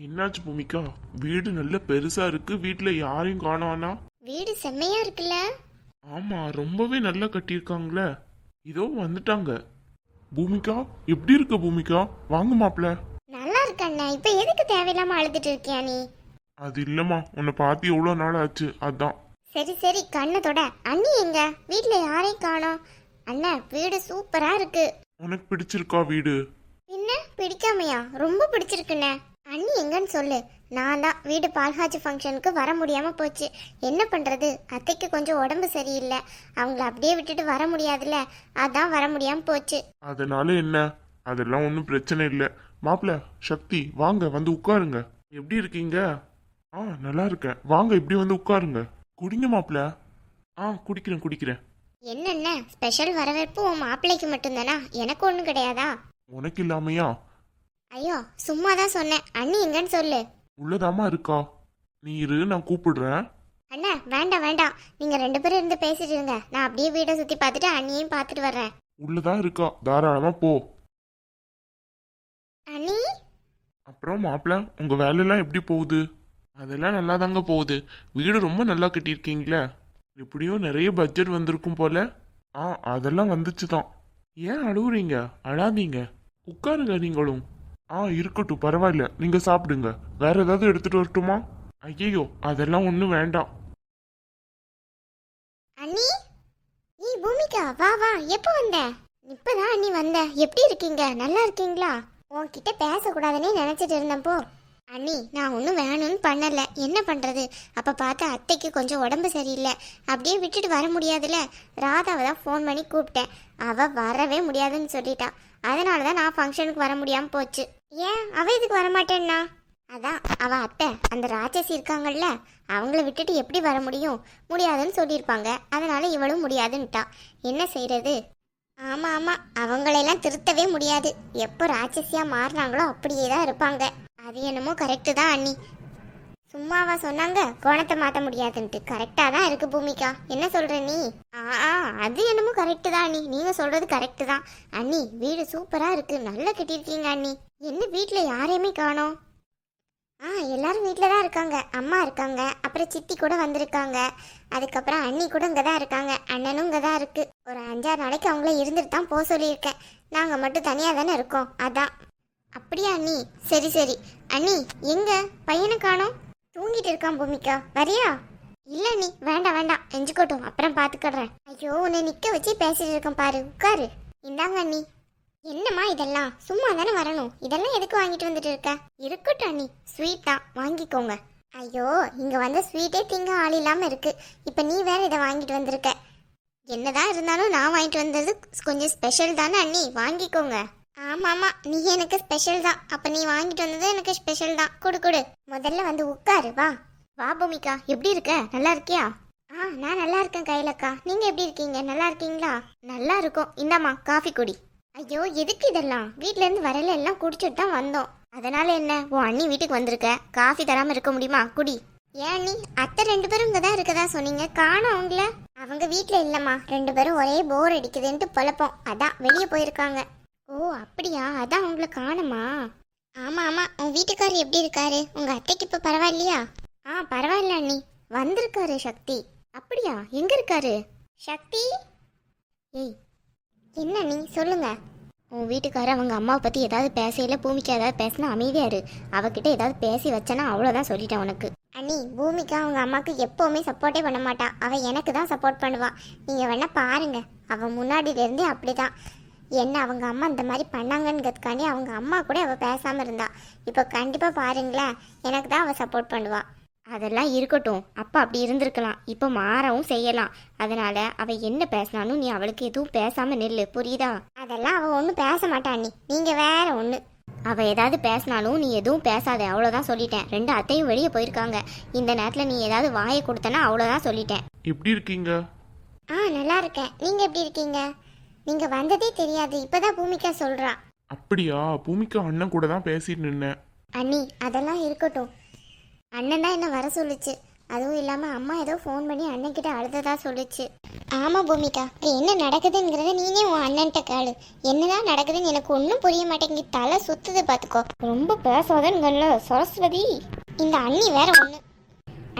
என்னாச்சு பூமிகா? வீடு நல்ல பெருசா இருக்கு, வீட்டுல யாரையும் காணோம்னா? வீடு செம்மையா இருக்குல்ல? ஆமா, ரொம்பவே நல்லா கட்டியிருக்காங்களே. இதோ வந்துட்டாங்க. பூமிகா, எப்படி இருக்க பூமிகா? வாங்க மாப்ள. நல்லா இருக்கு அண்ணா. இப்ப எதுக்கு தேவையில்லாம அழுதுட்டு இருக்கியா நீ? அது இல்லம்மா, உன்னை பார்த்து எவ்வளவு நாள் ஆச்சு, அதான். சரி சரி, கண்ணத்தோட அண்ணி எங்க? வீட்ல யாரையும் காணோம். அண்ணா வீடு சூப்பரா இருக்கு. உனக்கு பிடிச்சிருக்கா வீடு? என்ன பிடிக்காமையா? ரொம்ப பிடிச்சிருக்குண்ணே. அண்ணி எங்கன்னு சொல்லு. நான் தான் வீடு பால்காட்சி ஃபங்க்ஷனுக்கு வர முடியாம போச்சு. என்ன பண்றது, அத்தைக்கு கொஞ்சம் உடம்பு சரியில்லை. அவங்கள அப்படியே விட்டுட்டு வர முடியாதுல்ல, அதான் வர முடியாம போச்சு. அதனால என்ன? அதெல்லாம் ஒன்றும் பிரச்சனை இல்லை. மாப்ள, சக்தி, வாங்க வந்து உட்காருங்க. எப்படி இருக்கீங்க? நல்லா இருக்கேன். வாங்க இப்படி வந்து உட்காருங்க. குடிங்க மாப்ள. குடிக்கிறேன் குடிக்கிறேன். என்னென்ன ஸ்பெஷல் வரவேற்பு உன் மாப்பிள்ளைக்கு மட்டும்தானா? எனக்கு ஒன்றும் கிடையாதா? உனக்கு இல்லாமையா? ஐயோ சும்மா தான் சொன்னேன். அண்ணி எங்கன்னு சொல்லு. உள்ளதாமா இருக்கா? நீ இரு, நான் கூப்பிடுறேன். அண்ணா வேண்டாம் வேண்டாம், நீங்க 2 பேரும் இருந்து பேசிட்டு இருங்க. நான் அப்படியே வீடை சுத்தி பார்த்துட்டு அண்ணியையும் பார்த்துட்டு வர்றேன். உள்ளதான் இருக்கா, தாராளமா போ. அண்ணி. அப்புறம் மாப்பிள்ள, உங்க வேலையெல்லாம் எப்படி போகுது? அதெல்லாம் நல்லா தாங்க போகுது. வீடு ரொம்ப நல்லா கட்டியிருக்கீங்களே. எப்படியும் நிறைய பட்ஜெட் வந்திருக்கும் போல. அதெல்லாம் வந்துச்சுதான். ஏன் அழுவுறீங்க? அழாதீங்க, உட்காருங்க நீங்களும். இருக்கட்டும், பரவாயில்ல, நீங்க சாப்பிடுங்க. வேற ஏதாவது எடுத்துட்டு வரட்டுமா? ஐயோ, அதெல்லாம் ஒன்றும் வேண்டாம். அண்ணி. நீ பூமிகா, வா வா. எப்போ வந்த? இப்பதான் அண்ணி வந்த. எப்படி இருக்கீங்க? நல்லா இருக்கீங்களா? உன்கிட்ட பேசக்கூடாதுன்னே நினைச்சிட்டு இருந்தேன் போ. அண்ணி நான் ஒன்றும் வேணும்னு பண்ணல. என்ன பண்றது, அப்ப பார்த்து அத்தைக்கு கொஞ்சம் உடம்பு சரியில்லை, அப்படியே விட்டுட்டு வர முடியாதுல்ல. ராதாவை தான் ஃபோன் பண்ணி கூப்பிட்டேன். அவ வரவே முடியாதுன்னு சொல்லிட்டா. அதனால தான் நான் ஃபங்க்ஷனுக்கு வர முடியாம போச்சு. ஏன் அவ இதுக்கு வரமாட்டேன்னா? அதான் அவ அத்தை அந்த ராட்சசி இருக்காங்கல்ல, அவங்கள விட்டுட்டு எப்படி வர முடியும்? முடியாதுன்னு சொல்லியிருப்பாங்க. அதனால இவளும் முடியாதுன்னுட்டா. என்ன செய்யறது? ஆமா ஆமா, அவங்களெல்லாம் திருத்தவே முடியாது. எப்போ ராட்சசியா மாறினாங்களோ அப்படியே தான் இருப்பாங்க. அது என்னமோ கரெக்டு தான் அண்ணி. சும்மாவா சொன்னாங்க கோணத்தை மாற்ற முடியாதுன்ட்டு? கரெக்டாக தான் இருக்கு பூமிகா. என்ன சொல்ற நீ? அது என்னமோ கரெக்டு தான் அண்ணி. நீங்க சொல்றது கரெக்டு தான் அண்ணி. வீடு சூப்பரா இருக்கு, நல்லா கட்டியிருக்கீங்க அண்ணி. என்ன வீட்டில் யாரையுமே காணோம்? எல்லாரும் வீட்டில் தான் இருக்காங்க. அம்மா இருக்காங்க, அப்புறம் சித்தி கூட வந்திருக்காங்க. அதுக்கப்புறம் அண்ணி கூட இங்கே தான் இருக்காங்க. அண்ணனும் இங்கே தான் இருக்கு. ஒரு 5-6 நாளைக்கு அவங்கள இருந்துட்டு தான் போக சொல்லியிருக்கேன். நாங்கள் மட்டும் தனியாக தானே இருக்கோம், அதான். அப்படியா அண்ணி? சரி சரி. அண்ணி எங்க பையனை காணோம்? தூங்கிட்டு இருக்கான் பூமிகா. வரியா? இல்லை அண்ணி, வேண்டாம் வேண்டாம், எஞ்சிக்கட்டும், அப்புறம் பார்த்துக்கிறேன். ஐயோ உன்னை நிற்க வச்சு பேசிட்டு இருக்கேன் பாரு, உட்காரு. இந்தாங்க அண்ணி. என்னம்மா இதெல்லாம்? சும்மா தானே வரணும். இதெல்லாம் எதுக்கு வாங்கிட்டு வந்துட்டு இருக்க? இருக்கட்டும் அண்ணி, ஸ்வீட் தான், வாங்கிக்கோங்க. ஐயோ இங்க வந்த ஸ்வீட்டே திங்க ஆள் இல்லாம இருக்கு. இப்ப நீ வேற இதை வாங்கிட்டு வந்திருக்க. என்னதான் இருந்தாலும் நான் வாங்கிட்டு வந்தது கொஞ்சம் ஸ்பெஷல் தானே அண்ணி, வாங்கிக்கோங்க. ஆமா ஆமா, நீ எனக்கு ஸ்பெஷல் தான். அப்ப நீ வாங்கிட்டு வந்தது எனக்கு ஸ்பெஷல் தான். கொடு கொடு. முதல்ல வந்து உட்காரு. வா வா பூமிகா, எப்படி இருக்க? நல்லா இருக்கியா? நான் நல்லா இருக்கேன் கையிலக்கா. நீங்க எப்படி இருக்கீங்க? நல்லா இருக்கீங்களா? நல்லா இருக்கும். இந்தாம்மா காஃபி குடி. ஐயோ எதுக்கு இதெல்லாம்? வீட்ல இருந்து வரல, எல்லாம் குடிச்சிட்டு தான் வந்தோம். அதனால என்ன, உன் அண்ணி வீட்டுக்கு வந்திருக்க, காஃபி தராம இருக்க முடியுமா? குடி. ஏன் அண்ணி, அத்தை 2 பேரும் இங்கதான் இருக்கதா சொன்னீங்க, காணோம் அவங்கள. அவங்க வீட்ல இல்லம்மா, 2 பேரும் ஒரே போர் அடிக்குதுன்ட்டு பொழப்போம், அதான் வெளியே போயிருக்காங்க. ஓ அப்படியா, அதான் உங்களை காணுமா? ஆமா ஆமா. உன் வீட்டுக்காரர் எப்படி இருக்காரு? உங்க அத்தைக்கு இப்ப பரவாயில்லையா? பரவாயில்ல அண்ணி, வந்திருக்காரு சக்தி. அப்படியா, எங்க இருக்காரு சக்தி? ஏய் என்ன நீ சொல்லுங்க. உன் வீட்டுக்காரர் அவங்க அம்மாவை பற்றி ஏதாவது பேசையில, பூமிக்கா ஏதாவது பேசினா அமைதியா இரு. அவகிட்ட ஏதாவது பேசி வச்சனா அவ்வளோதான், சொல்லிட்டேன் உனக்கு. அண்ணி பூமிக்கா அவங்க அம்மாவுக்கு எப்போவுமே சப்போர்ட்டே பண்ண மாட்டா. அவள் எனக்கு தான் சப்போர்ட் பண்ணுவா. நீங்கள் வேணா பாருங்க, அவள் முன்னாடியிலேருந்தே அப்படி தான். என்ன அவங்க அம்மா இந்த மாதிரி பண்ணாங்கங்கிறதுக்காண்டி அவங்க அம்மா கூட அவள் பேசாமல் இருந்தா. இப்போ கண்டிப்பாக பாருங்களேன், எனக்கு தான் அவள் சப்போர்ட் பண்ணுவா. அதெல்லாம் இருக்கட்டும், அப்பா அப்படி இருந்திருக்கலாம், இப்போ மாறவும் செய்யலாம். அதனால அவ என்ன பேசினாலும் நீ அவளுக்கு எதுவும் பேசாம நெல்லு, புரியுதா? அதெல்லாம் அவ ஒன்றும் பேச மாட்டாண்ணி, நீங்க வேற ஒன்று. அவ ஏதாவது பேசினாலும் நீ எதுவும் பேசாத, அவ்வளோதான் சொல்லிட்டேன். 2 அத்தையும் வெளியே போயிருக்காங்க. இந்த நேரத்தில் நீ ஏதாவது வாயை கொடுத்தனா அவ்வளோதான் சொல்லிட்டேன். எப்படி இருக்கீங்க? நல்லா இருக்கேன். நீங்க எப்படி இருக்கீங்க? நீங்க வந்ததே தெரியாது, இப்பதான் பூமிகா சொல்றா. அப்படியா? பூமிகா அண்ணன் கூட தான் பேசிட்டு நின்னேன். அண்ணி அதெல்லாம் இருக்கட்டும். அண்ணன் தான் என்ன வர சொல்லுச்சு. அதுவும் இல்லாமல் அம்மா ஏதோ ஃபோன் பண்ணி அண்ணன்கிட்ட அழுததா சொல்லுச்சு. ஆமாம் பூமிகா, இப்போ என்ன நடக்குதுங்கிறத நீனே உன் அண்ணன்ட்ட கேளு. என்னதான் நடக்குதுன்னு எனக்கு ஒன்றும் புரிய மாட்டேங்குது, தலை சுத்துது பார்த்துக்கோ. ரொம்ப பேசாதன்னு சரஸ்வதி. இந்த அண்ணி வேற ஒன்று.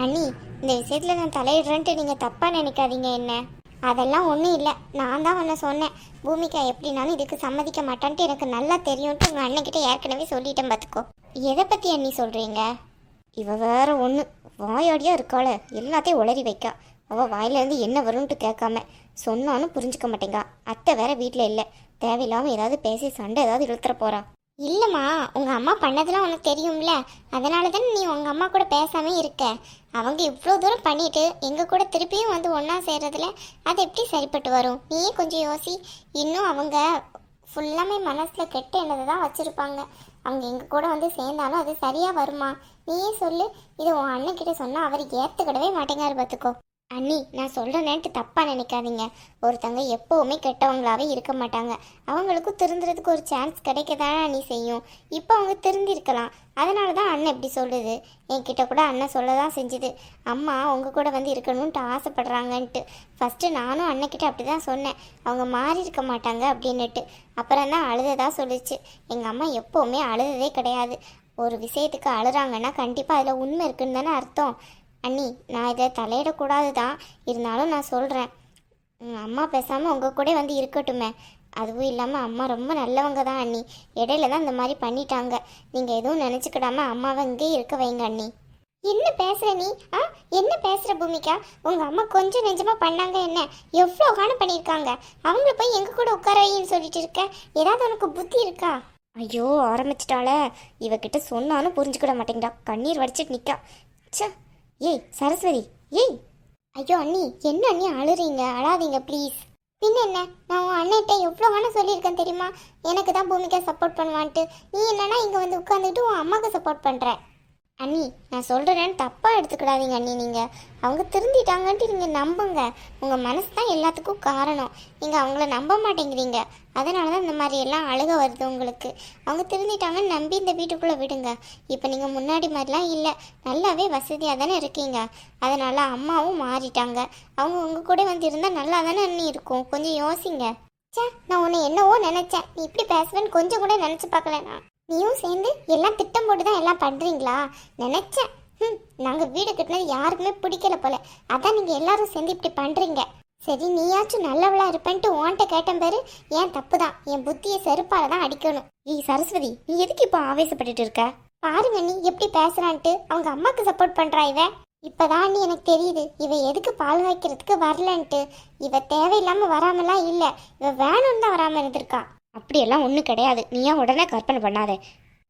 அண்ணி, இந்த விஷயத்தில் நான் தலையிடுறேன்ட்டு நீங்கள் தப்பாக நினைக்காதீங்க என்ன. அதெல்லாம் ஒன்றும் இல்லை, நான் தான் உன்னை சொன்னேன். பூமிகா எப்படினாலும் இதுக்கு சம்மதிக்க மாட்டான்ட்டு எனக்கு நல்லா தெரியும்ட்டு உங்கள் அண்ணன்கிட்ட ஏற்கனவே சொல்லிட்டேன் பார்த்துக்கோ. எதை பற்றி அண்ணி சொல்கிறீங்க? இவ வேற ஒன்று வாயாடியாக இருக்காள, எல்லாத்தையும் உளறி வைக்கா. அவள் வாயிலேருந்து என்ன வரும்ன்ட்டு கேட்காம சொன்னாலும் புரிஞ்சுக்க மாட்டேங்கா. அத்தை வேற வீட்டில் இல்லை, தேவையில்லாமல் ஏதாவது பேசி சண்டை ஏதாவது இழுத்துற போறா. இல்லைம்மா, உங்கள் அம்மா பண்ணதெல்லாம் உனக்கு தெரியும்ல, அதனால தானே நீ உங்கள் அம்மா கூட பேசாமல் இருக்க. அவங்க இவ்வளோ தூரம் பண்ணிட்டு எங்கள் கூட திருப்பியும் வந்து ஒன்றா சேர்றதுல அது எப்படி சரிப்பட்டு வரும்? நீயே கொஞ்சம் யோசி. இன்னும் அவங்க ஃபுல்லாமே மனசில் கெட்ட எண்ணத்தை தான் வச்சுருப்பாங்க. அவங்க எங்கள் கூட வந்து சேர்ந்தாலும் அது சரியாக வருமா? நீயே சொல்லு. இது உன் அண்ணன்கிட்ட சொன்னால் அவர் ஏற்றுக்கிடவே மாட்டேங்காரு பார்த்துக்கோ. அண்ணி, நான் சொல்கிறேன்ட்டு தப்பாக நினைக்காதீங்க. ஒருத்தங்க எப்போவுமே கெட்டவங்களாவே இருக்க மாட்டாங்க. அவங்களுக்கும் திருந்துறதுக்கு ஒரு சான்ஸ் கிடைக்க தானே அண்ணி செய்யும். இப்போ அவங்க திருந்திருக்கலாம், அதனால தான் அண்ணன் இப்படி சொல்லுது. என்கிட்ட கூட அண்ணன் சொல்ல தான் செஞ்சுது, அம்மா உங்கள் கூட வந்து இருக்கணும்ன்ட்டு ஆசைப்படுறாங்கன்ட்டு. ஃபஸ்ட்டு நானும் அண்ணன்கிட்ட அப்படி தான் சொன்னேன், அவங்க மாறி இருக்க மாட்டாங்க அப்படின்னுட்டு. அப்புறம் தான் அழுததாக சொல்லிச்சு. எங்கள் அம்மா எப்போவுமே அழுததே கிடையாது. ஒரு விஷயத்துக்கு அழுறாங்கன்னா கண்டிப்பாக அதில் உண்மை இருக்குன்னு தானே அர்த்தம். அண்ணி, நான் இதை தலையிடக்கூடாது தான், இருந்தாலும் நான் சொல்கிறேன். அம்மா பேசாமல் உங்கள் கூட வந்து இருக்கட்டுமே. அதுவும் இல்லாமல் அம்மா ரொம்ப நல்லவங்க தான் அண்ணி. இடையில தான் இந்த மாதிரி பண்ணிட்டாங்க. நீங்கள் எதுவும் நினச்சிக்கிடாம அம்மாவை இங்கே இருக்க வைங்க அண்ணி. என்ன பேசுகிற நீ? என்ன பேசுகிற பூமிகா? உங்கள் அம்மா கொஞ்சம் நெஞ்சமாக பண்ணாங்க என்ன? எவ்வளோ காணம் பண்ணியிருக்காங்க. அவங்கள போய் எங்கள் கூட உட்கார வைன்னு சொல்லிட்டு இருக்க. ஏதாவது உனக்கு புத்தி இருக்கா? ஐயோ, ஆரம்பிச்சிட்டாளே. இவகிட்ட சொன்னாலும் புரிஞ்சுக்கிட மாட்டேங்கடா, கண்ணீர் வடிச்சிட்டு நிற்கா. சே. ஏய் சரஸ்வதி, ஏய். ஐயோ அண்ணி, என்ன அண்ணி அழுறீங்க? அழாதீங்க ப்ளீஸ். பின்ன என்ன, நான் உன் அண்ணன்ட்ட எவ்வளோ வேணால் சொல்லியிருக்கேன் தெரியுமா, எனக்கு தான் பூமிக்கா சப்போர்ட் பண்ணுவான்ட்டு. நீ என்னன்னா இங்கே வந்து உட்காந்துக்கிட்டு உன் அம்மாவுக்கு சப்போர்ட் பண்ணுற. அண்ணி, நான் சொல்கிறேன்னு தப்பாக எடுத்துக்கிடாதீங்க அண்ணி. நீங்கள் அவங்க திருந்திட்டாங்கன்ட்டு நீங்கள் நம்புங்க. உங்கள் மனசு தான் எல்லாத்துக்கும் காரணம். நீங்கள் அவங்கள நம்ப மாட்டேங்கிறீங்க, அதனால தான் இந்த மாதிரி எல்லாம் அழுக வருது உங்களுக்கு. அவங்க திருந்திட்டாங்கன்னு நம்பி இந்த வீட்டுக்குள்ளே விடுங்க. இப்போ நீங்கள் முன்னாடி மாதிரிலாம் இல்லை, நல்லாவே வசதியாக தானே இருக்கீங்க. அதனால் அம்மாவும் மாறிட்டாங்க. அவங்க உங்கள் கூட வந்து இருந்தால் நல்லா தானே அண்ணி இருக்கும். கொஞ்சம் யோசிங்க. சே, நான் உன்னை என்னவோ நினச்சேன், நீ இப்படி பேசுவேன்னு கொஞ்சம் கூட நினச்சி பார்க்கல நான். நீயும் சேர்ந்து எல்லாம் திட்டம் போட்டு தான் எல்லாம் பண்ணுறீங்களா நினச்சேன். நாங்கள் வீடு கட்டினது யாருக்குமே பிடிக்கல போல, அதான் நீங்கள் எல்லாரும் சேர்ந்து இப்படி பண்ணுறீங்க. சரி, நீயாச்சும் நல்லவளா இருப்பேன்ட்டு உன்கிட்ட கேட்டேன் பாரு. ஏன் தப்பு தான், என் புத்தியை செருப்பால தான் அடிக்கணும். ஏய் சரஸ்வதி, நீ எதுக்கு இப்போ ஆவேசப்பட்டுட்டு இருக்க? பாருங்க நீ எப்படி பேசுறான்ட்டு. அவங்க அம்மாவுக்கு சப்போர்ட் பண்ணுறா இவ. இப்போதான் நீ எனக்கு தெரியுது இவ எதுக்கு பால் காய்க்கிறதுக்கு வரலன்ட்டு. இவ தேவையில்லாமல் வராமலாம் இல்லை, இவ வேணும்னு தான் வராமல் இருந்திருக்கா. அப்படியெல்லாம் ஒன்றும் கிடையாது, நீ ஏன் உடனே கற்பனை பண்ணாத.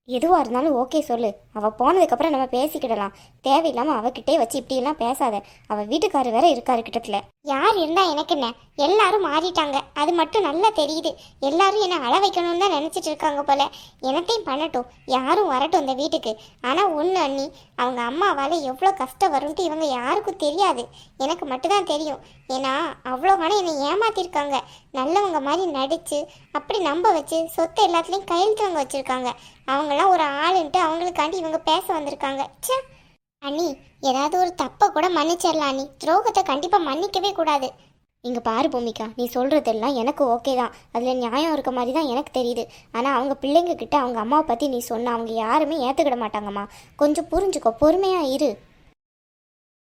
எதுவாக இருந்தாலும் ஓகே சொல்லு. அவள் போனதுக்கப்புறம் நம்ம பேசிக்கிடலாம். தேவையில்லாமல் அவகிட்டே வச்சு இப்படியெல்லாம் பேசாத. அவள் வீட்டுக்காரர் வேற இருக்காரு கிட்டத்தில். யார் இருந்தா எனக்கு என்ன, எல்லாரும் மாறிட்டாங்க, அது மட்டும் நல்லா தெரியுது. எல்லாரும் என்னை அழ வைக்கணும்னு தான் நினச்சிட்டு இருக்காங்க போல. எனத்தையும் பண்ணட்டும், யாரும் வரட்டும் இந்த வீட்டுக்கு. ஆனால் ஒன்று அண்ணி, அவங்க அம்மாவால் எவ்வளோ கஷ்டம் வரும்ட்டு இவங்க யாருக்கும் தெரியாது, எனக்கு மட்டும்தான் தெரியும். ஏன்னா அவ்வளோ காலம் என்னை ஏமாத்திருக்காங்க. நல்லவங்க மாதிரி நடித்து அப்படி நம்ப வச்சு சொத்தை எல்லாத்துலேயும் கையெழுத்து வாங்க வச்சுருக்காங்க. அவங்களாம் ஒரு ஆளுன்ட்டு அவங்களுக்காண்டி இவங்க பேச வந்திருக்காங்க. சே அண்ணி, ஏதாவது ஒரு தப்பை கூட மன்னிச்சிடலாம் அண்ணி, துரோகத்தை கண்டிப்பாக மன்னிக்கவே கூடாது. இங்கே பாரு பூமிகா, நீ சொல்கிறதெல்லாம் எனக்கு ஓகே தான், அதில் நியாயம் இருக்க மாதிரி தான் எனக்கு தெரியுது. ஆனால் அவங்க பிள்ளைங்க கிட்ட அவங்க அம்மாவை பற்றி நீ சொன்ன அவங்க யாருமே ஏற்றுக்கிட மாட்டாங்கம்மா. கொஞ்சம் புரிஞ்சுக்கோ, பொறுமையாக இரு.